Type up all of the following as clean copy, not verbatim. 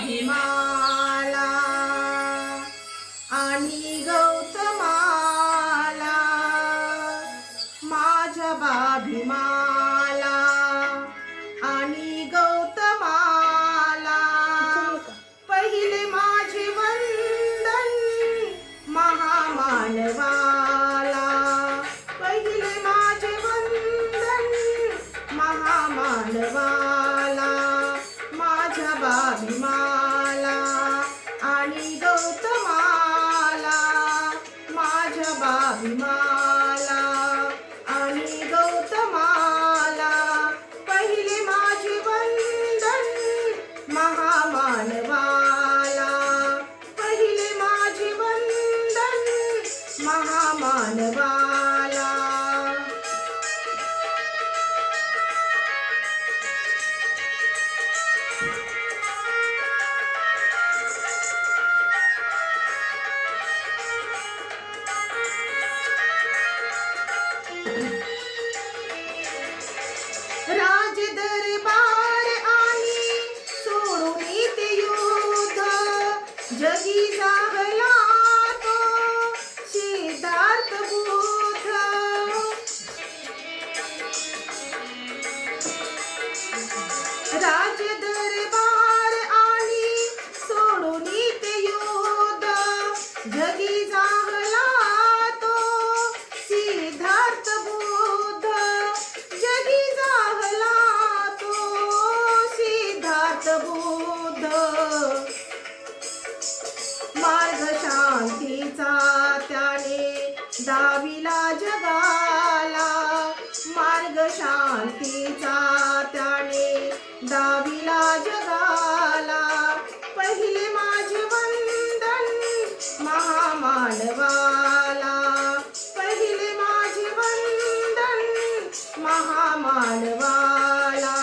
भीमाला आणि गौतमाला, माझ्या भीमाला आणि गौतमाला पहिले माझे वंदन महामानवाला, पहिले माझे वंदन महामानवाला, माझ्या भीमाला आणि गौतमाला, माझ्या भीमाला आणि गौतमाला पहिले माझे वंदन महामानवाला, पहिले माझे वंदन महामानवाला. राज दरबार आणि सोडून ते युद्ध, जगी जागला तो सिद्धार्थ बुद्ध. राज दरबार आणि सोडून ते युद्ध, जगी जागला तो सिद्धार्थ बुद्ध, जगी जागला तो सिद्धार्थ बुद्ध. मार्ग शांतीचा त्याने दाविला जगाला, मार्ग शांतीचा त्याने दाविला जगाला, पहिले माझे वंदन महामानवाला, पहिले माझे वंदन महामानवाला.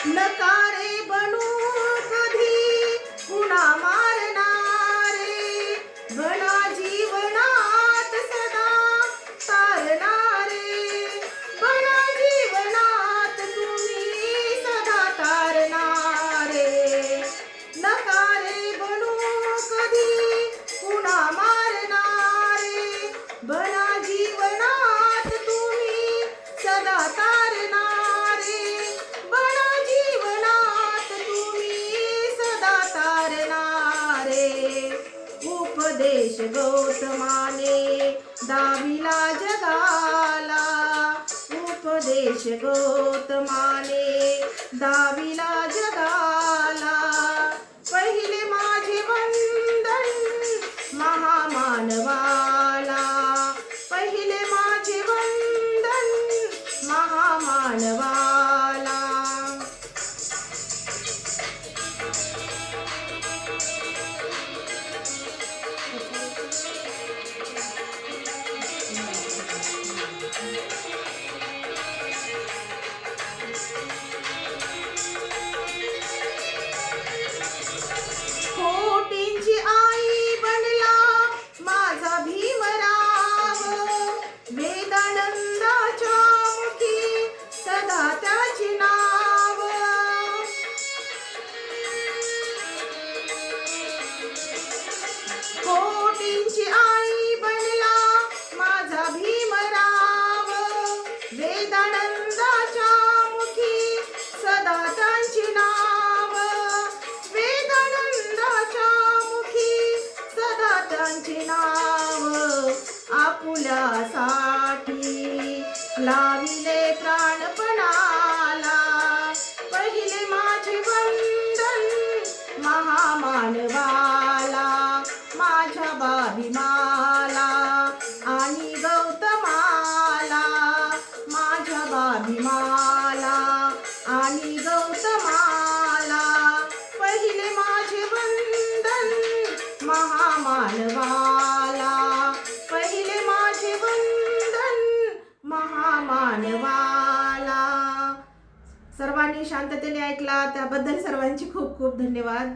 नकारे बनू कधी कुणा मारणारे, बना जीवनात सदा तारणारे, बना जीवनात तुम्ही सदा तारणारे. नकारे बनू कधी कुणा मारणारे, बना जीवनात तुम्ही सदा तारणारे, बना जीवनात तुम्ही सदा तारणारे. उपदेश गौतमाने दाविला जगाला, उपदेश गौतमाने दाविला जगाला, पहिले माझे वंदन महामानवाला, पहिले माझे वंदन महामानवाला. कोटींची आई बनला माझा भीमराव, वेदानंदाच्या मुखी सदा त्याची नाव. कोटींची आई बनला माझा भीमराव, वेदानंदाच्या मुखी सदा त्यांची नाव, वेदानंदाच्या मुखी सदा त्यांची नाव. आपुल्यासाठी लाविले प्राणपणाला, पहिले माझे वंदन महामानवाला, माझ्या भीमाला आणि गौतमाला, माझ्या भीमाला आणि गौतमाला, पहिले माझे वंदन महामानवाला, पहिले माझे वंदन महामानवाला. सर्वांनी शांत शांततेने ऐकला त्याबद्दल सर्वांचे खूप खूप धन्यवाद.